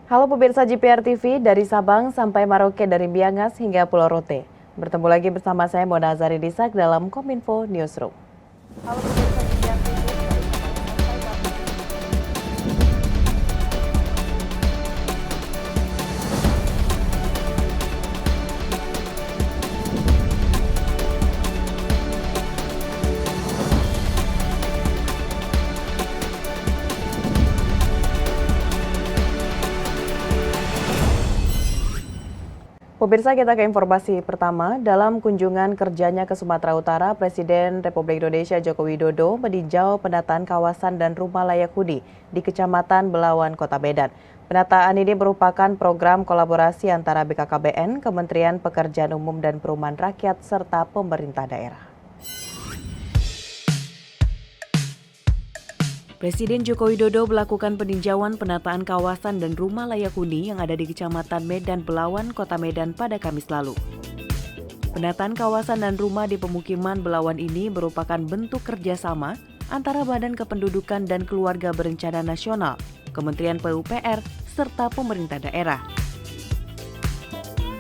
Halo pemirsa GPR TV, dari Sabang sampai Merauke, dari Miangas hingga Pulau Rote. Bertemu lagi bersama saya Mona Azari Disak dalam Kominfo Newsroom. Halo pemirsa GPR TV, dari Sabang sampai Pemirsa, kita ke informasi pertama. Dalam kunjungan kerjanya ke Sumatera Utara, Presiden Republik Indonesia Joko Widodo meninjau penataan kawasan dan rumah layak huni di Kecamatan Belawan, Kota Medan. Penataan ini merupakan program kolaborasi antara BKKBN, Kementerian Pekerjaan Umum dan Perumahan Rakyat, serta pemerintah daerah. Presiden Joko Widodo melakukan peninjauan penataan kawasan dan rumah layak huni yang ada di Kecamatan Medan Belawan, Kota Medan pada Kamis lalu. Penataan kawasan dan rumah di pemukiman Belawan ini merupakan bentuk kerjasama antara Badan Kependudukan dan Keluarga Berencana Nasional, Kementerian PUPR, serta pemerintah daerah.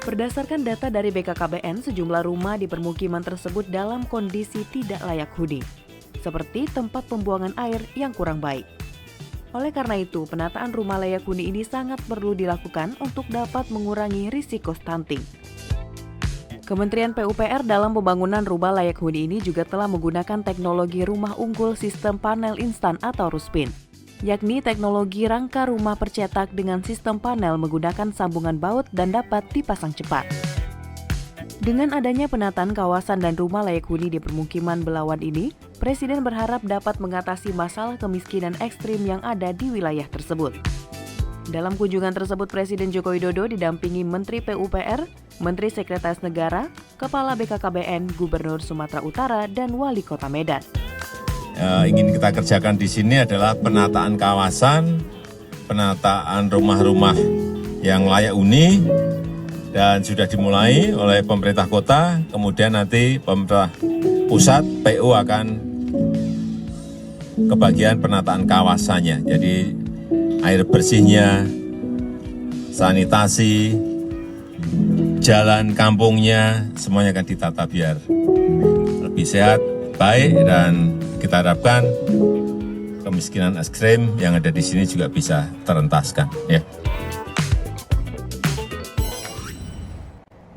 Berdasarkan data dari BKKBN, sejumlah rumah di permukiman tersebut dalam kondisi tidak layak huni, seperti tempat pembuangan air yang kurang baik. Oleh karena itu, penataan rumah layak huni ini sangat perlu dilakukan untuk dapat mengurangi risiko stunting. Kementerian PUPR dalam pembangunan rumah layak huni ini juga telah menggunakan teknologi rumah unggul sistem panel instan atau Ruspin, yakni teknologi rangka rumah percetak dengan sistem panel menggunakan sambungan baut dan dapat dipasang cepat. Dengan adanya penataan kawasan dan rumah layak huni di permukiman Belawan ini, Presiden berharap dapat mengatasi masalah kemiskinan ekstrim yang ada di wilayah tersebut. Dalam kunjungan tersebut, Presiden Joko Widodo didampingi Menteri PUPR, Menteri Sekretaris Negara, Kepala BKKBN, Gubernur Sumatera Utara, dan Wali Kota Medan. Ingin kita kerjakan di sini adalah penataan kawasan, penataan rumah-rumah yang layak huni, dan sudah dimulai oleh pemerintah kota, kemudian nanti pemerintah pusat, PU akan kebagian penataan kawasannya. Jadi air bersihnya, sanitasi, jalan kampungnya, semuanya akan ditata biar lebih sehat, baik, dan kita harapkan kemiskinan ekstrim yang ada di sini juga bisa terentaskan. Ya.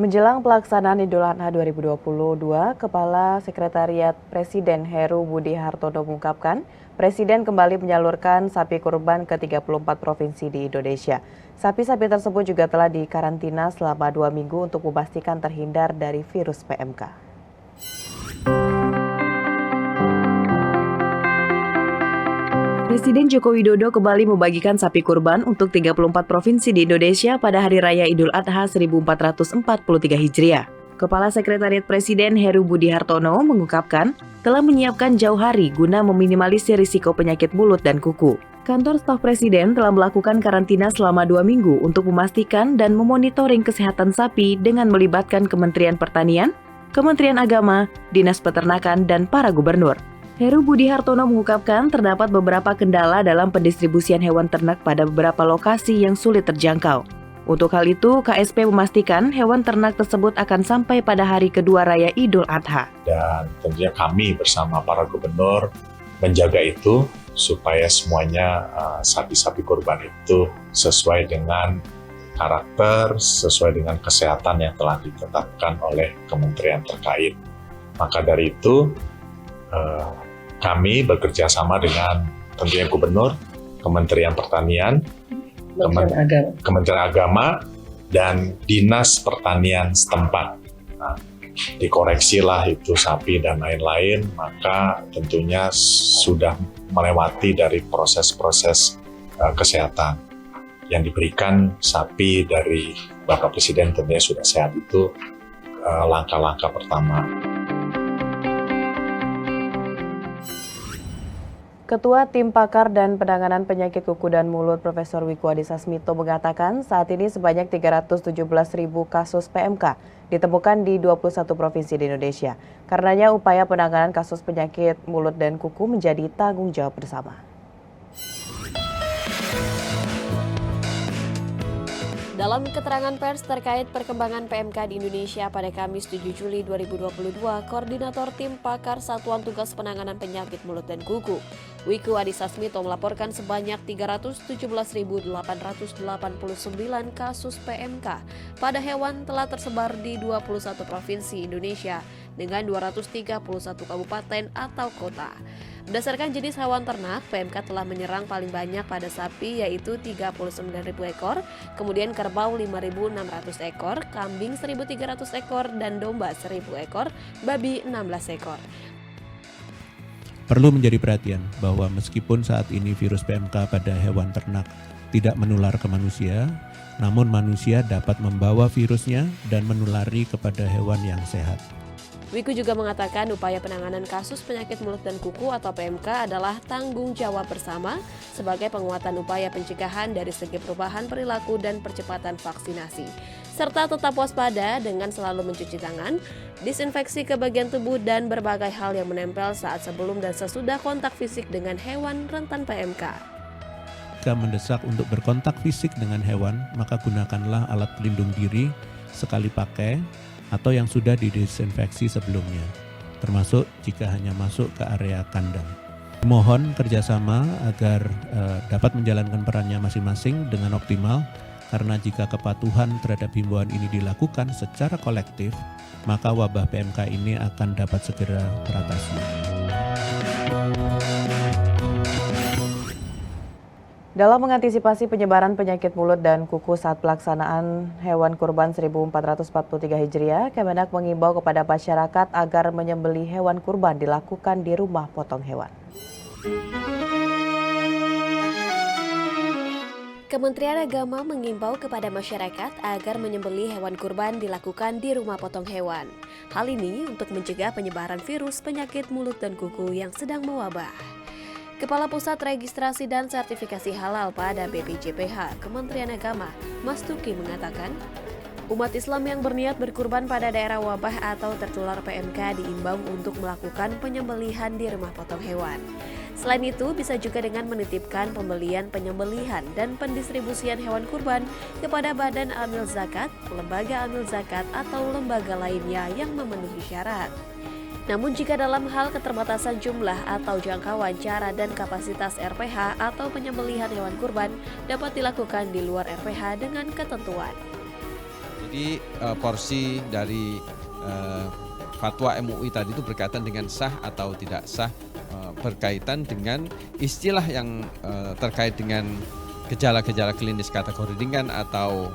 Menjelang pelaksanaan Idul Adha 2022, Kepala Sekretariat Presiden Heru Budi Hartono mengungkapkan, Presiden kembali menyalurkan sapi kurban ke 34 provinsi di Indonesia. Sapi-sapi tersebut juga telah dikarantina selama 2 minggu untuk memastikan terhindar dari virus PMK. Presiden Joko Widodo kembali membagikan sapi kurban untuk 34 provinsi di Indonesia pada Hari Raya Idul Adha 1443 Hijriah. Kepala Sekretariat Presiden Heru Budi Hartono mengungkapkan telah menyiapkan jauh hari guna meminimalisir risiko penyakit mulut dan kuku. Kantor staf Presiden telah melakukan karantina selama 2 minggu untuk memastikan dan memonitoring kesehatan sapi dengan melibatkan Kementerian Pertanian, Kementerian Agama, Dinas Peternakan, dan para gubernur. Heru Budi Hartono mengungkapkan terdapat beberapa kendala dalam pendistribusian hewan ternak pada beberapa lokasi yang sulit terjangkau. Untuk hal itu, KSP memastikan hewan ternak tersebut akan sampai pada hari kedua Raya Idul Adha. Dan tentunya kami bersama para gubernur menjaga itu supaya semuanya sapi-sapi kurban itu sesuai dengan karakter, sesuai dengan kesehatan yang telah ditetapkan oleh kementerian terkait. Maka dari itu, kami bekerja sama dengan tentunya Gubernur, Kementerian Pertanian, Kementerian Agama, dan Dinas Pertanian setempat. Nah, dikoreksilah itu sapi dan lain-lain, maka tentunya sudah melewati dari proses-proses kesehatan yang diberikan sapi dari Bapak Presiden tentunya sudah sehat. Itu langkah-langkah pertama. Ketua Tim Pakar dan Penanganan Penyakit Kuku dan Mulut Profesor Wiku Adhisa Smito mengatakan saat ini sebanyak 317.000 kasus PMK ditemukan di 21 provinsi di Indonesia. Karenanya upaya penanganan kasus penyakit mulut dan kuku menjadi tanggung jawab bersama. Dalam keterangan pers terkait perkembangan PMK di Indonesia pada Kamis 7 Juli 2022, Koordinator Tim Pakar Satuan Tugas Penanganan Penyakit Mulut dan Kuku, Wiku Adhisa Smito melaporkan sebanyak 317.889 kasus PMK pada hewan telah tersebar di 21 provinsi Indonesia dengan 231 kabupaten atau kota. Berdasarkan jenis hewan ternak, PMK telah menyerang paling banyak pada sapi yaitu 39.000 ekor, kemudian kerbau 5.600 ekor, kambing 1.300 ekor, dan domba 1.000 ekor, babi 16 ekor. Perlu menjadi perhatian bahwa meskipun saat ini virus PMK pada hewan ternak tidak menular ke manusia, namun manusia dapat membawa virusnya dan menulari kepada hewan yang sehat. Wiku juga mengatakan upaya penanganan kasus penyakit mulut dan kuku atau PMK adalah tanggung jawab bersama sebagai penguatan upaya pencegahan dari segi perubahan perilaku dan percepatan vaksinasi. Serta tetap waspada dengan selalu mencuci tangan, disinfeksi ke bagian tubuh dan berbagai hal yang menempel saat sebelum dan sesudah kontak fisik dengan hewan rentan PMK. Jika mendesak untuk berkontak fisik dengan hewan, maka gunakanlah alat pelindung diri sekali pakai atau yang sudah didesinfeksi sebelumnya, termasuk jika hanya masuk ke area kandang. Mohon kerjasama agar dapat menjalankan perannya masing-masing dengan optimal, karena jika kepatuhan terhadap himbauan ini dilakukan secara kolektif, maka wabah PMK ini akan dapat segera teratasi. Dalam mengantisipasi penyebaran penyakit mulut dan kuku saat pelaksanaan hewan kurban 1443 Hijriah, Kemenak mengimbau kepada masyarakat agar menyembelih hewan kurban dilakukan di rumah potong hewan. Kementerian Agama mengimbau kepada masyarakat agar menyembelih hewan kurban dilakukan di rumah potong hewan. Hal ini untuk mencegah penyebaran virus penyakit mulut dan kuku yang sedang mewabah. Kepala Pusat Registrasi dan Sertifikasi Halal pada BPJPH, Kementerian Agama, Mas Tuki mengatakan, umat Islam yang berniat berkurban pada daerah wabah atau tertular PMK diimbau untuk melakukan penyembelihan di rumah potong hewan. Selain itu, bisa juga dengan menitipkan pembelian, penyembelihan, dan pendistribusian hewan kurban kepada Badan Amil Zakat, Lembaga Amil Zakat, atau lembaga lainnya yang memenuhi syarat. Namun jika dalam hal keterbatasan jumlah atau jangkauan cara dan kapasitas RPH atau penyembelihan hewan kurban dapat dilakukan di luar RPH dengan ketentuan. Jadi porsi dari fatwa MUI tadi itu berkaitan dengan sah atau tidak sah, berkaitan dengan istilah yang terkait dengan gejala-gejala klinis kategori ringan atau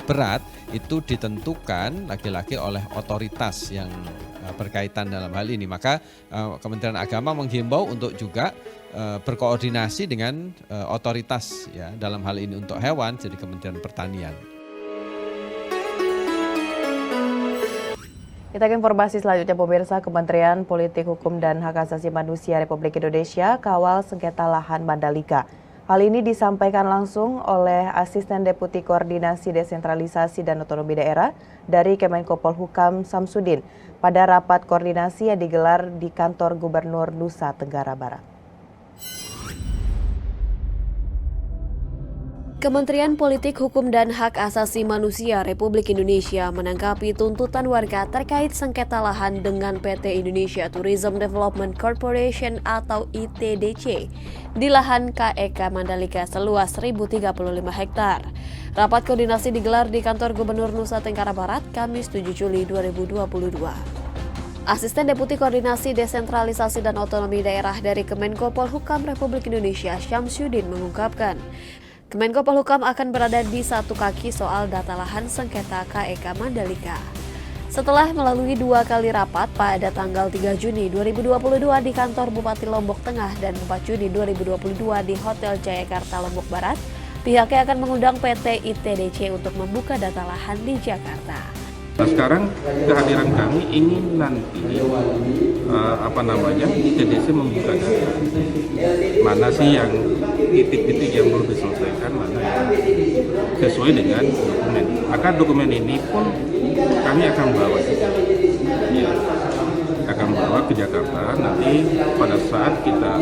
berat itu ditentukan lagi-lagi oleh otoritas yang berkaitan dalam hal ini. Maka Kementerian Agama menghimbau untuk juga berkoordinasi dengan otoritas ya dalam hal ini untuk hewan, jadi Kementerian Pertanian. Kita ke informasi selanjutnya, pemirsa. Kementerian Politik, Hukum, dan Hak Asasi Manusia Republik Indonesia kawal sengketa lahan Mandalika. Hal ini disampaikan langsung oleh Asisten Deputi Koordinasi Desentralisasi dan Otonomi Daerah dari Kemenko Polhukam Samsudin pada rapat koordinasi yang digelar di kantor Gubernur Nusa Tenggara Barat. Kementerian Politik, Hukum, dan Hak Asasi Manusia Republik Indonesia menanggapi tuntutan warga terkait sengketa lahan dengan PT Indonesia Tourism Development Corporation atau ITDC di lahan KEK Mandalika seluas 1.035 hektar. Rapat koordinasi digelar di kantor Gubernur Nusa Tenggara Barat, Kamis 7 Juli 2022. Asisten Deputi Koordinasi Desentralisasi dan Otonomi Daerah dari Kemenko Polhukam Republik Indonesia, Syamsuddin, mengungkapkan, Kemenko Polhukam akan berada di satu kaki soal data lahan sengketa KEK Mandalika. Setelah melalui 2 kali rapat pada tanggal 3 Juni 2022 di kantor Bupati Lombok Tengah dan 4 Juni 2022 di Hotel Jayakarta Lombok Barat, pihaknya akan mengundang PT ITDC untuk membuka data lahan di Jakarta. Nah, sekarang kehadiran kami ingin nanti ITDC membuka data. Mana sih yang titik-titik yang belum diselesaikan, mana yang sesuai dengan dokumen. Maka dokumen ini pun kami akan bawa ke Jakarta. Nanti pada saat kita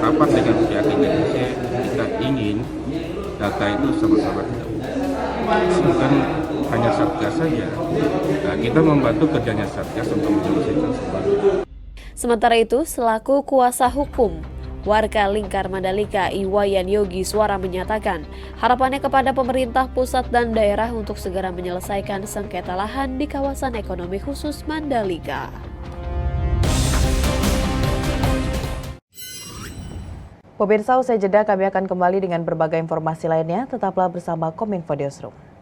rapat dengan pihak ITDC, kita ingin data itu sama-sama kita bukan hanya Satgas saja. Nah, kita membantu kerjanya Satgas untuk menyelesaikan semuanya. Sementara itu, selaku kuasa hukum warga Lingkar Mandalika, Iwayan Yogi Swara menyatakan harapannya kepada pemerintah pusat dan daerah untuk segera menyelesaikan sengketa lahan di kawasan ekonomi khusus Mandalika. Pemirsa, usai jeda kami akan kembali dengan berbagai informasi lainnya. Tetaplah bersama Kominfo Newsroom.